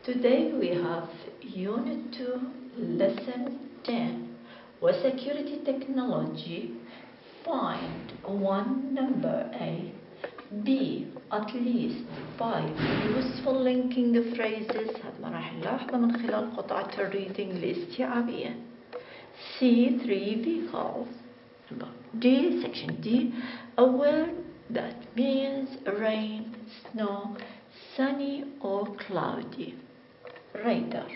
Today we have Unit 2, Lesson 10, Security Technology. Find one number A. B. At least 5 useful linking phrases. هذا ما راح نلاحظه من خلال قطعة الريدنج الاستيعابية. C. 3 vehicles. D. Section D. A word that means rain, snow, sunny or cloudy. Radar.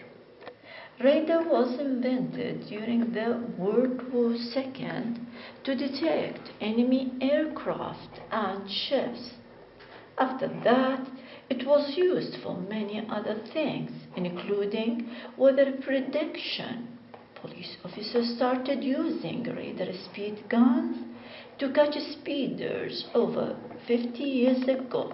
Radar was invented during the World War II to detect enemy aircraft and ships. After that, it was used for many other things, including weather prediction. Police officers started using radar speed guns to catch speeders over 50 years ago.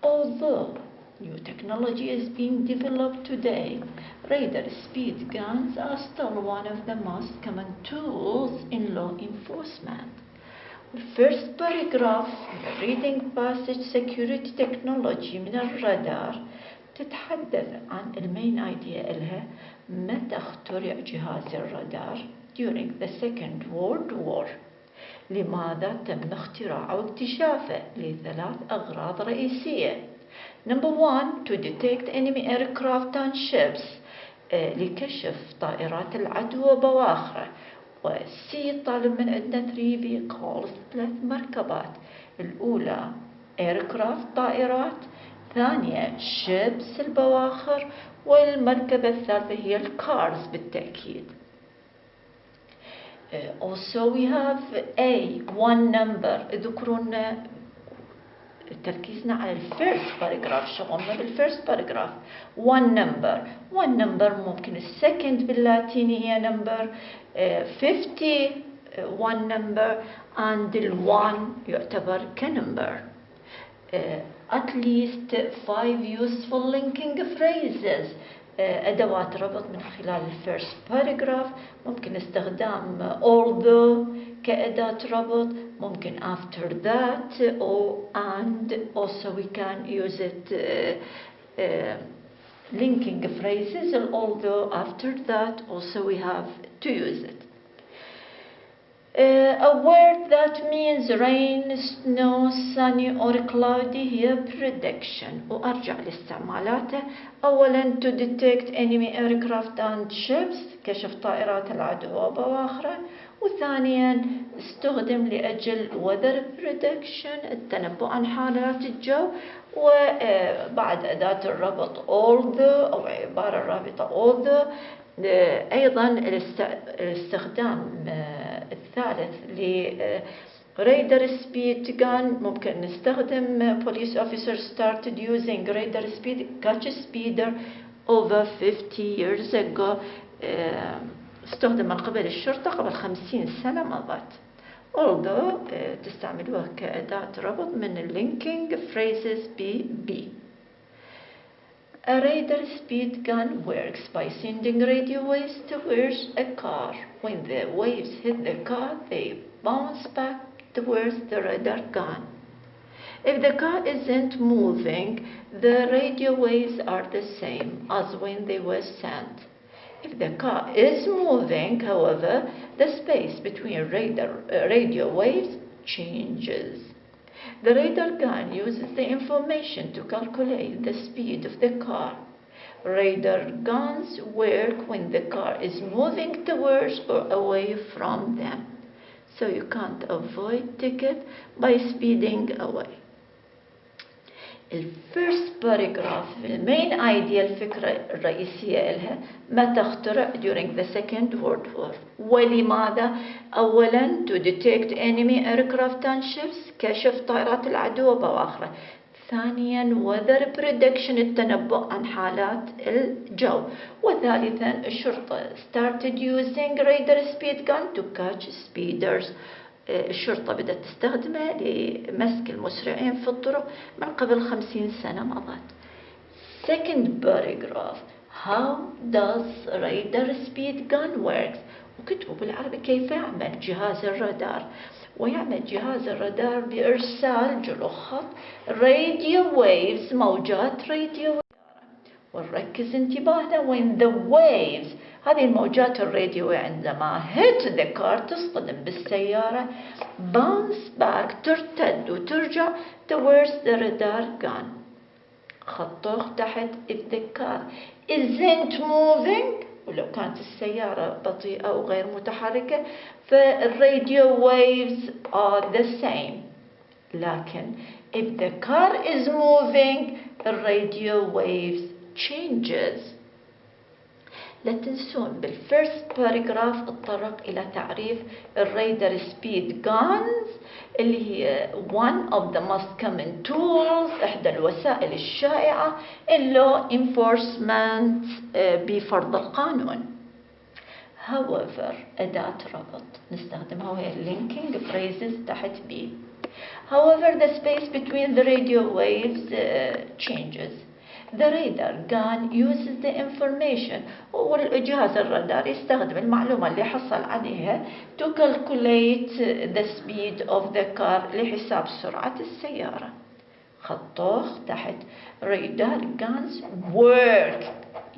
Although new technology is being developed today, radar speed guns are still one of the most common tools in law enforcement. The first paragraph in the reading passage security technology من الرادار تتحدث عن المين idea إلها متى اخترع جهاز الرادار during the Second World War. لماذا تم اختراعه واكتشافه؟ لثلاث أغراض رئيسية. Number 1, to detect enemy aircraft and ships, لكشف طائرات العدو وبواخره. وسي طالب من عندنا 3 vehicles 3 مركبات. الأولى aircraft طائرات، ثانية ships البواخر، والمركبة الثالثة هي الكارز بالتأكيد. Also we have A, one number. ذكرون تركيزنا على الفيرست باراجراف، شغلنا بالفيرست باراجراف. one number ممكن السكند باللاتيني هي number 50 one number and one يعتبر كنمبر. At least 5 useful linking phrases. أدوات ربط من خلال الفيرست باراجراف. ممكن استخدام although كأداة ربط، ممكن after that or and. Also we can use it linking phrases although after that also we have to use it. A word that means rain, snow, sunny or cloudy هي prediction. وأرجع لاستعمالاته. أولا to detect enemy aircraft and ships كشف طائرات العدو وبواخره. وثانيا استخدم لأجل weather prediction التنبؤ عن حالات الجو. وبعد أداة الربط although أو عبارة رابطة although. أيضا الاستخدام الثالث radar speed gun ممكن نستخدم police officers started using radar speed catch speeder over 50 years ago. استخدم من قبل الشرطة قبل 50 سنة مضت. although تستعملوها كأداة ربط من linking phrases B. A radar speed gun works by sending radio waves towards a car. When the waves hit the car, they bounce back towards the radar gun. If the car isn't moving, the radio waves are the same as when they were sent. If the car is moving, however, the space between radio waves changes. The radar gun uses the information to calculate the speed of the car. Radar guns work when the car is moving towards or away from them. So you can't avoid ticket by speeding away. الفيرست باراجراف المين idea الفكرة الرئيسية لها متى اخترع during the Second World War. ولماذا؟ أولا to detect enemy aircraft and ships كشف طائرات العدو وبواخره. ثانيا weather prediction التنبؤ عن حالات الجو. وثالثا الشرطة started using radar speed gun to catch speeders. الشرطة بدأت تستخدمه لمسك المسرعين في الطرق من قبل 50 سنة مضت. Second paragraph. How does radar speed gun works؟ وكتبوا بالعربي كيف يعمل جهاز الرادار. ويعمل جهاز الرادار بإرسال جلو خط radio waves موجات راديو ونركز انتباهنا when the waves، هذه الموجات الراديوية عندما hit the car تصطدم بالسيارة، bounce back ترتد وترجع towards the radar gun. خطوخ تحت if the car isn't moving، ولو كانت السيارة بطيئة أو غير متحركة فالراديو waves are the same. لكن if the car is moving الراديو waves changes. لا تنسون بالفيرست باراجراف اتطرق إلى تعريف الرادار سبيد جانز اللي هي one of the most common tools، إحدى الوسائل الشائعة in law enforcement بفرض القانون. however أداة ربط نستخدمها وهي linking phrases تحت B. however the space between the radio waves changes. The radar gun uses the information، والجهاز الرادار يستخدم المعلومة اللي حصل عليها to calculate the speed of the car لحساب سرعة السيارة. خطوخ تحت radar guns work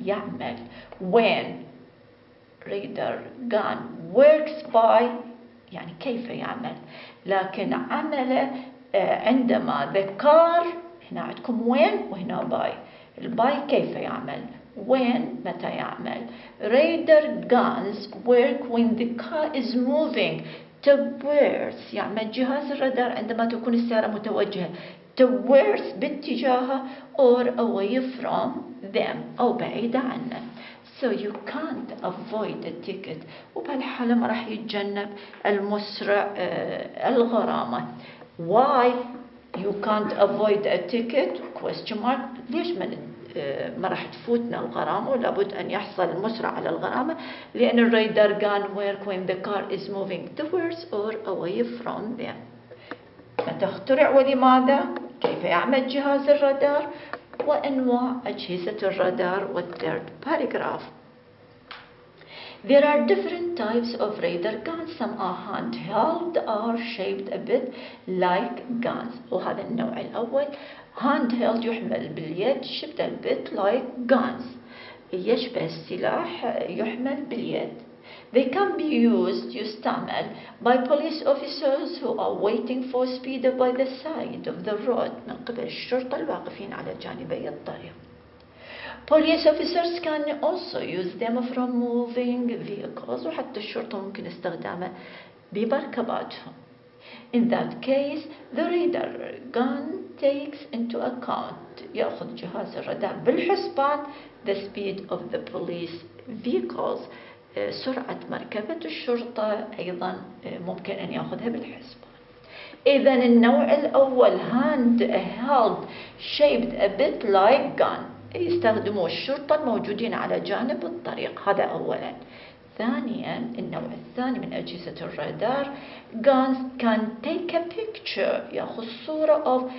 يعمل when radar gun works by يعني كيف يعمل، لكن عمله عندما the car هنا عندكم when وهنا by. الباي كيف يعمل، when متى يعمل. radar guns work when the car is moving towards، يعمل جهاز الرادار عندما تكون السيارة متوجهة towards باتجاهها or away from them أو بعيدة عنه. so you can't avoid the ticket، وبهالحالة ما راح يتجنب المسرع الغرامة. why you can't avoid a ticket question mark، ليش ما راح تفوتنا الغرامة ولابد أن يحصل المسرع على الغرامة؟ لأن الرادار gun work when the car is moving towards or away from them. متى اخترع ولماذا؟ كيف يعمل جهاز الرادار؟ وأنواع أجهزة الرادار. والثيرد باراجراف. There are different types of radar guns. Some are handheld or shaped a bit like guns. وهذا النوع الأول handheld يحمل باليد shaped a bit like guns يشبه السلاح يحمل باليد. They can be used يستعمل by police officers who are waiting for speed by the side of the road من قبل الشرطة الواقفين على جانبي الطريق. Police officers can also use them from moving vehicles، وحتى الشرطة ممكن استخدامه بمركباتهم. In that case, the radar gun takes into account يأخذ جهاز الرادار بالحسبان the speed of the police vehicles سرعة مركبة الشرطة أيضا ممكن أن يأخذها بالحسبان. إذا النوع الأول handheld shaped a bit like gun يستخدموا الشرطة الموجودين على جانب الطريق، هذا أولا. ثانيا النوع الثاني من أجهزة الرادار guns can take a picture يأخذ صورة of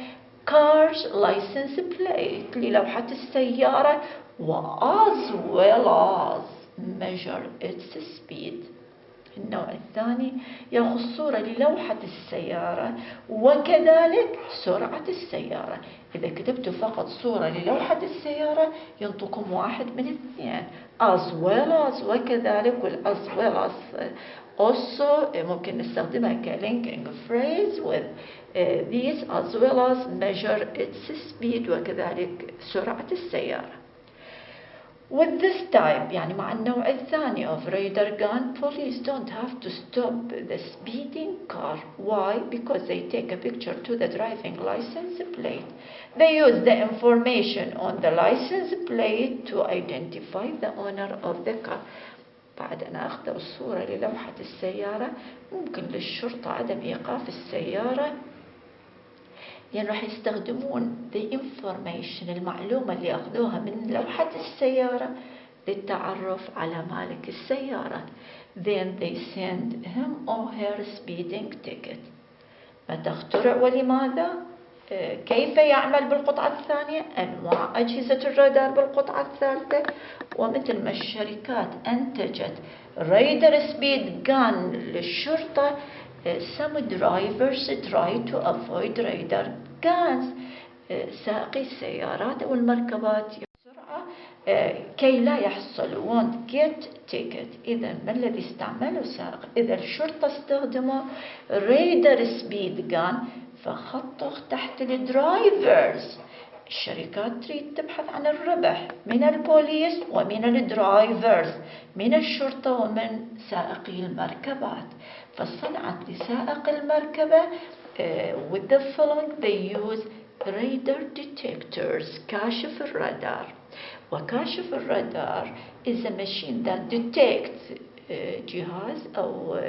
cars license plate للوحة السيارة as well as measure its speed. النوع الثاني يأخذ صورة للوحة السيارة وكذلك سرعة السيارة. إذا كتبت فقط صورة للوحة السيارة ينطقكم واحد من اثنين as well as وكذلك as well as also ممكن نستخدمها كlinking phrase with these as well as measure its speed وكذلك سرعة السيارة. With this type يعني مع النوع الثاني of radar gun police don't have to stop the speeding car. Why? Because they take a picture to the driving license plate. They use the information on the license plate to identify the owner of the car. بعد أن أخذوا الصورة للوحة السيارة ممكن للشرطة عدم إيقاف السيارة يعني راح يستخدمون the information المعلومة اللي أخذوها من لوحة السيارة للتعرف على مالك السيارة. Then they send him or her speeding ticket. متى اخترع ولماذا؟ كيف يعمل بالقطعة الثانية؟ أنواع أجهزة الرادار بالقطعة الثالثة. ومثل ما الشركات أنتجت رادار سبيد جان للشرطة some drivers try to avoid radar guns. سائقي السيارات أو المركبات سرعة السرعة كي لا يحصل won't get ticket. إذا ما الذي استعمله السائق؟ إذا الشرطة استخدموا radar speed gun فخطوا تحت الدرايفرز. الشركات تريد تبحث عن الربح من البوليس ومن الدرايفرز، من الشرطة ومن سائقي المركبات، فصنعت لسائق المركبة with the following they use radar detectors كاشف الرادار. وكاشف الرادار is a machine that detects جهاز أو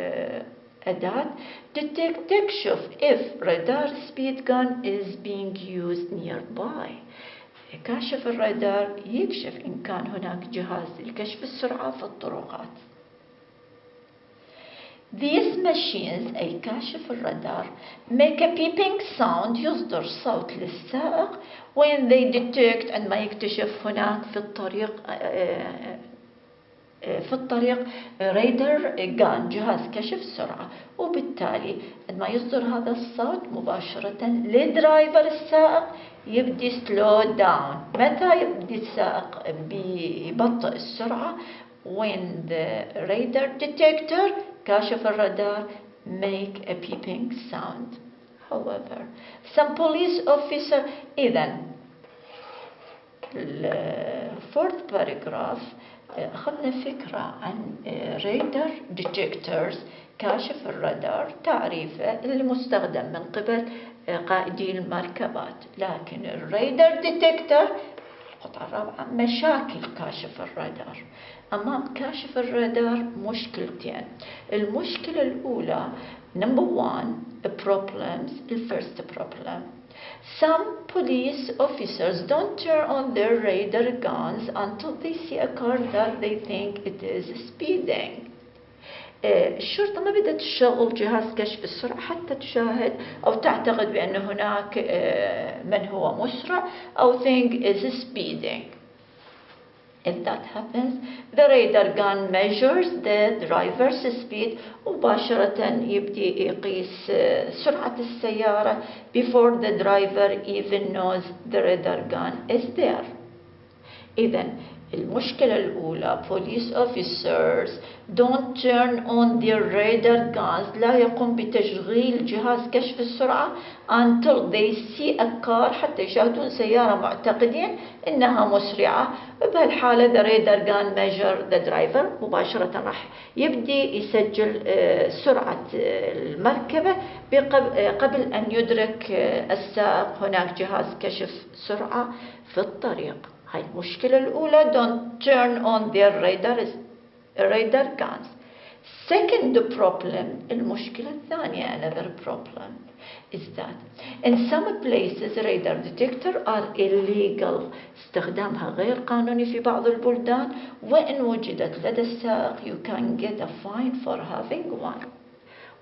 أداة تكشف if radar speed gun is being used nearby. كاشف الرادار يكشف إن كان هناك جهاز لكشف السرعة في الطرقات. These machines أي كاشف الرادار make a beeping sound يصدر صوت للسائق when they detect عندما يكتشف هناك في الطريق رادار جان جهاز كشف سرعة، وبالتالي عندما يصدر هذا الصوت مباشرة للدرايفر السائق يبدي سلو داون. متى يبدي السائق ببطء السرعة؟ when the radar detector كاشف الرادار make a beeping sound. However, some police officer إذن fourth paragraph أخذنا فكرة عن radar detectors كاشف الرادار، تعريفه المستخدم من قبل قائدي المركبات. لكن الرادار ديتكتور القطعة الرابعة مشاكل كاشف الرادار. أمام كاشف الرادار مشكلتين. المشكلة الأولى number one problems. The first problem, some police officers don't turn on their radar guns until they see a car that they think it is speeding. الشرطة ما بدها تشغل جهاز كشف السرعة حتى تشاهد أو تعتقد بأن هناك من هو مسرع أو think is speeding. If that happens, the radar gun measures the driver's speed. مباشرة يبدي يقيس سرعة السيارة before the driver even knows the radar gun is there. إذن المشكلة الأولى police officers don't turn on their radar guns لا يقوم بتشغيل جهاز كشف السرعة until they see a car حتى يشاهدون سيارة معتقدين إنها مسرعة. بهالحالة the radar gun measure the driver مباشرة راح يبدي يسجل سرعة المركبة قبل أن يدرك السائق هناك جهاز كشف سرعة في الطريق. هاي المشكلة الأولى don't turn on their radar guns. Second problem المشكلة الثانية another problem is that in some places radar detector are illegal. استخدامها غير قانوني في بعض البلدان، وإن وجدت لدى السائق you can get a fine for having one.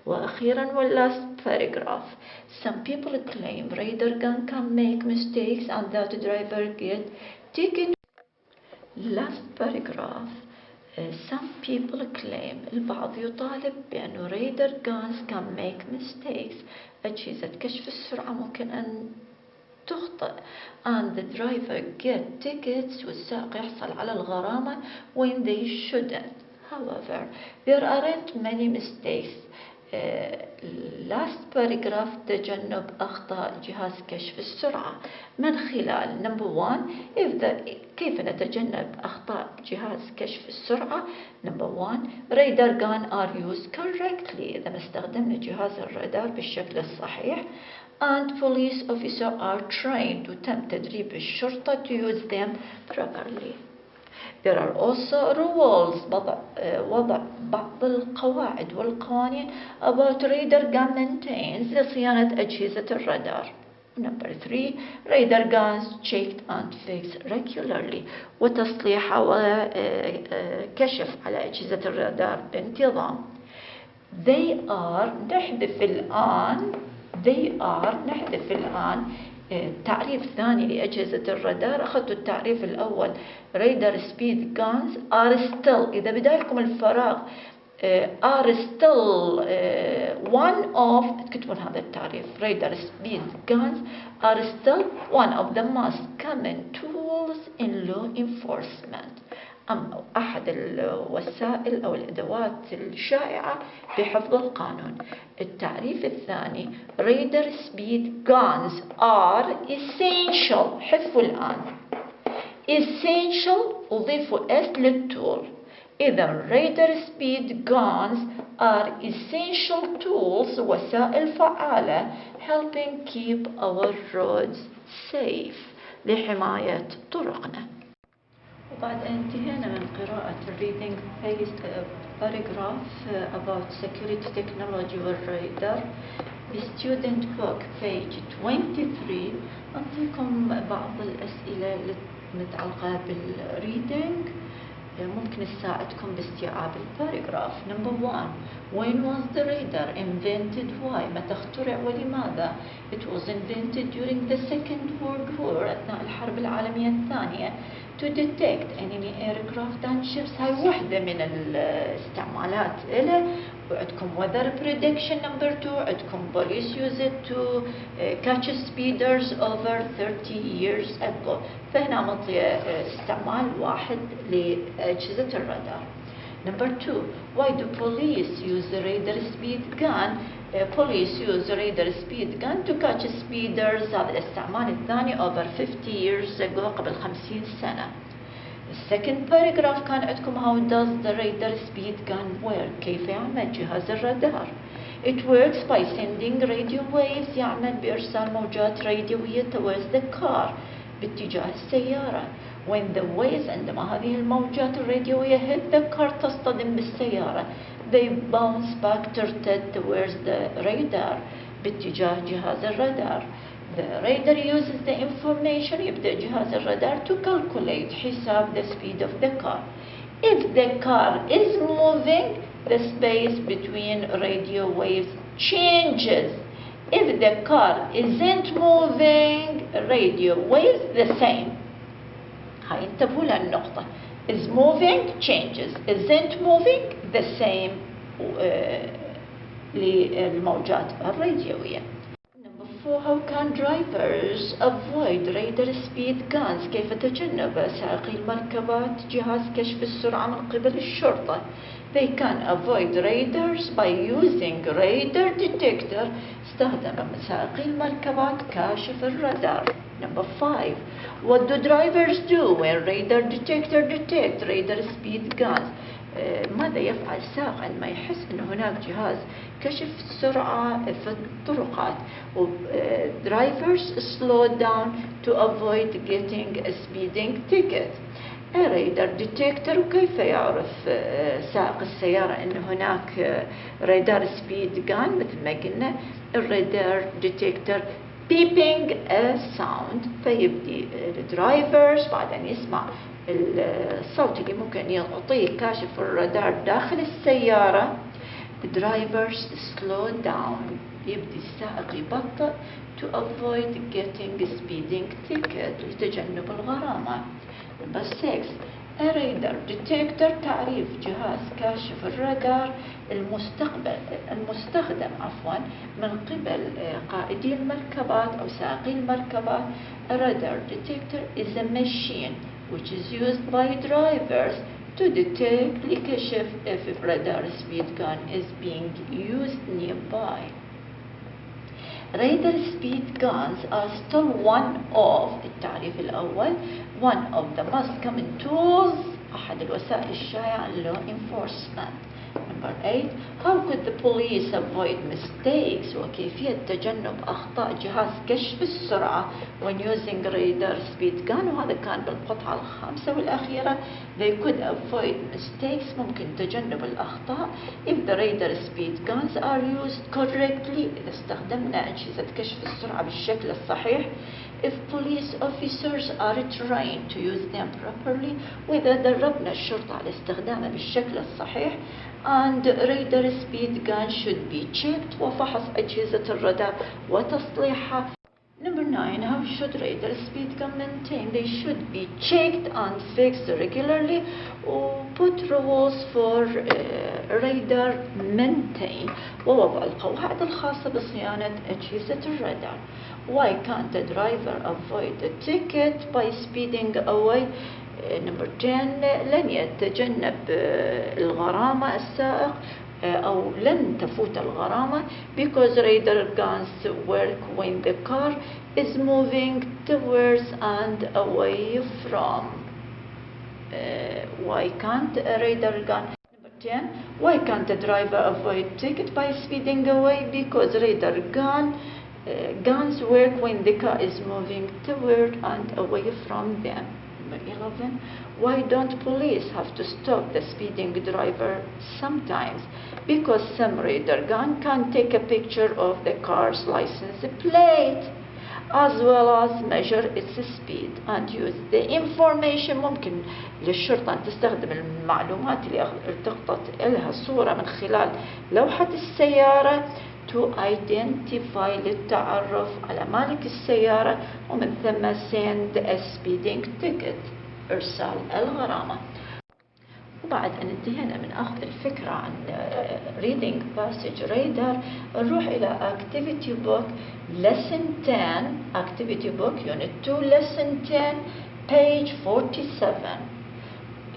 وأخيرا last paragraph, some people claim radar gun can make mistakes and that driver get ticket. Last paragraph, some people claim البعض يطالب بأن radar guns can make mistakes. أجهزة كشف السرعة ممكن أن تخطئ and the driver get tickets والسائق يحصل على الغرامة when they shouldn't. However, there aren't many mistakes. last paragraph تجنب أخطاء جهاز كشف السرعة من خلال number one كيف نتجنب أخطاء جهاز كشف السرعة. number one radar gun are used correctly إذا استخدمنا جهاز الرادار بالشكل الصحيح and police officers are trained وتم تدريب الشرطة to use them properly. There are also rules وضع بعض القواعد والقوانين about radar gun maintenance لصيانة أجهزة الرادار. Number 3 radar guns checked and fixed regularly وتصليحها وكشف على أجهزة الرادار بانتظام. نحذف الآن تعريف ثاني لأجهزة الرادار. أخذت التعريف الأول radar speed guns are still إذا بدالكم الفراغ are still one of تكتبون هذا التعريف radar speed guns are still one of the most common tools tools in law enforcement. أما أحد الوسائل أو الأدوات الشائعة بحفظ القانون. التعريف الثاني radar speed guns are essential. حذفوا الآن essential أضيفوا S للتول. إذا radar speed guns are essential tools وسائل فعالة helping keep our roads safe لحماية طرقنا. وبعد أن انتهينا من قراءة reading paragraph about security technology والradar student book page 23 أعطيكم بعض الأسئلة المتعلقة بالreading ممكن تساعدكم باستيعاب الباراجراف. Number 1. When was the radar invented? Why? متى اخترع ولماذا؟ It was invented during the Second World War أثناء الحرب العالمية الثانية to detect enemy aircraft and ships. هاي واحدة من الاستعمالات له. وعندكم weather prediction. Number 2. عندكم police use it to catch speeders over 30 years ago. فهنا مطي استعمال واحد لأجهزة الرادار. Number 2. Why do police use the radar speed gun? Police use radar speed gun to catch speeders. هذا الاستعمال الثاني over 50 years ago قبل 50 سنة. Second paragraph كان عندكم how does the radar speed gun work? كيف يعمل جهاز الرادار؟ It works by sending radio waves. يعمل بإرسال موجات راديوية towards the car باتجاه السيارة. When the waves عندما هذه الموجات الراديوية hit the car تصطدم بالسيارة they bounce back towards the radar باتجاه جهاز الرادار. The radar uses the information. يبدأ جهاز الرادار to calculate حساب the speed of the car. If the car is moving the space between radio waves changes. If the car isn't moving radio waves the same. هاي انتبهوا للنقطة. Is moving changes. Isn't moving the same للموجات الراديوية. Number 4. How can drivers avoid radar speed guns? كيف تجنب سائقي المركبات جهاز كشف السرعة من قبل الشرطة؟ They can avoid radars by using radar detector. استخدم سائقي المركبات كاشف الرادار. Number 5. What do drivers do when radar detector detect radar speed guns? ماذا يفعل السائق عندما يحس أن هناك جهاز كشف السرعة في الطرقات؟ Drivers slow down to avoid getting a speeding ticket. radar detector. وكيف يعرف سائق السيارة أن هناك radar speed gun؟ مثل ما قلنا الرادار detector beeping a sound فيبدي الدرايفرز بعد أن يسمع الصوت اللي ممكن يعطيه كاشف الرادار داخل السيارة. drivers slow down يبدي السائق يبطئ to avoid getting a speeding ticket لتجنب الغرامة. Number 6. A radar detector. تعريف جهاز كاشف الرادار المستخدم من قبل قائدي المركبات أو سائقي المركبات. A radar detector is a machine which is used by drivers to detect لكشف if a radar speed gun is being used nearby. Radar speed guns are still one of التعريف الأول one of the most common tools أحد الوسائل الشائعة law enforcement. Number 8. How could the police avoid mistakes? وكيفية تجنب أخطاء جهاز كشف السرعة when using radar speed gun. وهذا كان بالقطعة الخامسة والأخيرة. They could avoid mistakes. ممكن تجنب الأخطاء if the radar speed guns are used correctly. إذا استخدمنا أجهزة كشف السرعة بالشكل الصحيح. If police officers are trained to use them properly. وإذا دربنا الشرطة على استخدامه بالشكل الصحيح. And radar speed gun should be checked وفحص أجهزة الرادار وتصليحها. Number 9. How should radar speed gun maintain? They should be checked and fixed regularly. Put rules for radar maintain ووضع القواعد الخاصة بصيانة أجهزة الرادار. Why can't a driver avoid the ticket by speeding away? Number 10 لن يتجنب الغرامة السائق أو لن تفوت الغرامة because radar guns work when the car is moving towards and away from. Why can't a radar gun? Number 10 why can't a driver avoid ticket by speeding away because radar guns work when the car is moving toward and away from them. Number 11 why don't police have to stop the speeding driver sometimes? Because some radar gun can take a picture of the car's license plate as well as measure its speed and use the information. ممكن للشرطة أن تستخدم المعلومات اللي التقطت لها صورة من خلال لوحة السيارة to identify للتعرف على مالك السيارة ومن ثم send a speeding ticket إرسال الغرامة. وبعد أن انتهينا من أخذ الفكرة عن reading passage radar نروح إلى activity book lesson 10 activity book unit 2 lesson 10 page 47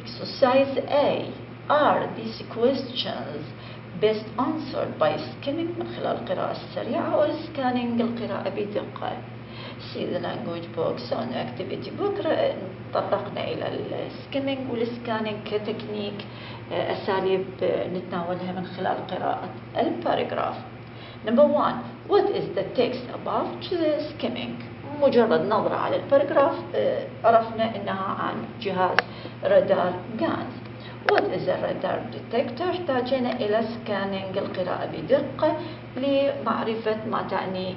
exercise A. Are these questions best answered by skimming من خلال القراءة السريعة أو scanning القراءة بدقة؟ See the language books on activity book تطرقنا إلى السكيمينج والسكانينج كتكنيك أساليب نتناولها من خلال قراءة الباراجراف. Number 1 what is the text about the skimming؟ مجرد نظرة على الباراجراف عرفنا إنها عن جهاز رادار غانز. What is a radar detector؟ احتاجنا إلى سكانينج القراءة بدقة لمعرفة ما تعني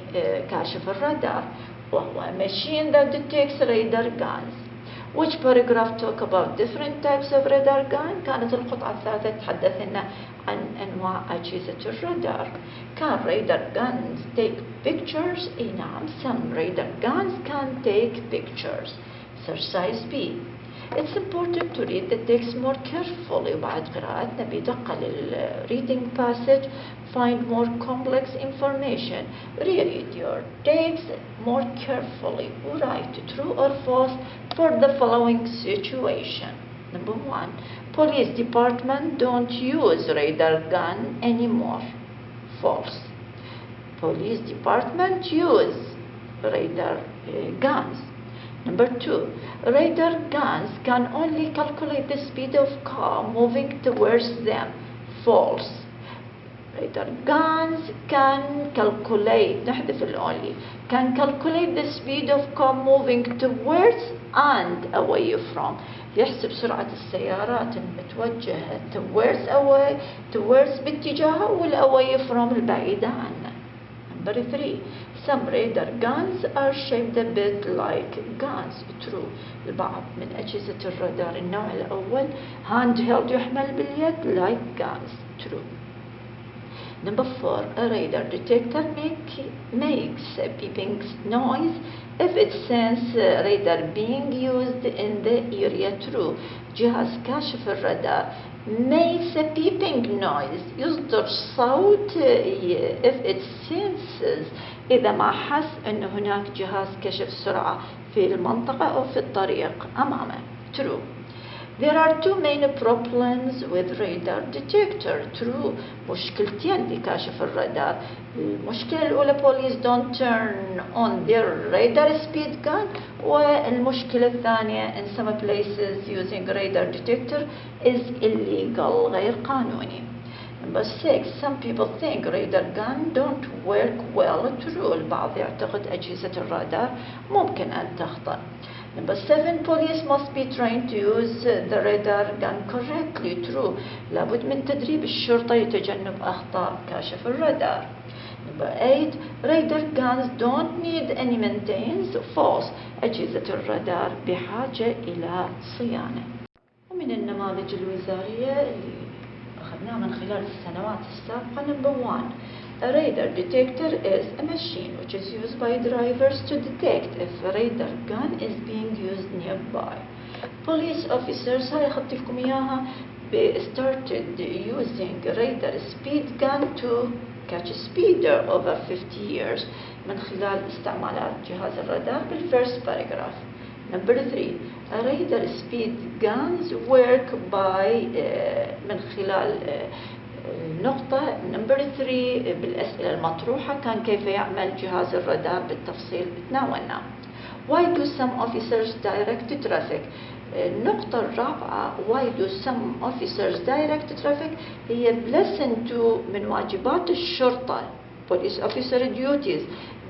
كاشف الرادار وهو machine that detects radar guns. Which paragraph talk about different types of radar gun؟ كانت القطعة الثالثة تتحدث لنا عن أنواع أجهزة الرادار. Can radar guns take pictures؟ إي نعم some radar guns can take pictures. Exercise B. It's important to read the text more carefully. وبعد قراءتنا بدقة reading passage find more complex information. Read your text more carefully. Write true or false for the following situation. Number 1 police department don't use radar gun anymore. False. Police department use radar guns. Number 2 radar guns can only calculate the speed of car moving towards them. False. Radar guns can calculate نحذف only can calculate the speed of car moving towards and away from. يحسب سرعة السيارات المتوجهة towards باتجاهها والaway from البعيدة عنه. Number 3 some radar guns are shaped a bit like guns. True. البعض من أجهزة الرادار النوع الأول handheld يحمل باليد like guns. True. Number 4 a radar detector makes a beeping noise if it senses radar being used in the area. True. جهاز كاشف الرادار makes a beeping noise يصدر صوت if it senses إذا ما حس أن هناك جهاز كشف سرعة في المنطقة أو في الطريق أمامه. True. There are two main problems with radar detector. True. مشكلتين بكاشف الرادار. المشكلة الأولى police don't turn on their radar speed gun والمشكلة الثانية in some places using radar detector is illegal غير قانوني. Number 6 some people think radar gun don't work well. True. البعض يعتقد أجهزة الرادار ممكن أن تخطأ. Number 7 police must be trained to use the radar gun correctly. True. لابد من تدريب الشرطة لتجنب أخطاء كاشف الرادار. Number 8 radar guns don't need any maintenance. False. أجهزة الرادار بحاجة إلى صيانة. ومن النماذج الوزارية اللي أخذناها من خلال السنوات السابقة. Number 1 a radar detector is a machine which is used by drivers to detect if a radar gun is being used nearby. Police officers هاي أخذت لكم إياها started using radar speed gun to catch a speeder over 50 years. من خلال استعمالات جهاز الرادار بالفيرست باراجراف. Number 3 radar speed guns work by من خلال نقطة number 3 بالأسئلة المطروحة كان كيف يعمل جهاز الرادار بالتفصيل تناولنا. Why do some officers direct traffic؟ النقطة الرابعة why do some officers direct traffic هي lesson 2 من واجبات الشرطة police officer duties.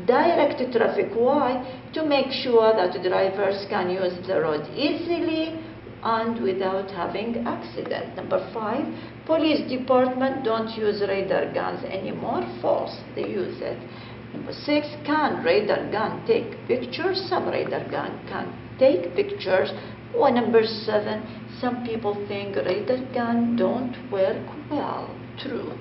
Direct traffic, why? To make sure that drivers can use the road easily and without having accident. Number 5, police department don't use radar guns anymore. False, they use it. Number 6, can radar gun take pictures? Some radar gun can take pictures. Or number 7, some people think radar gun don't work well. True.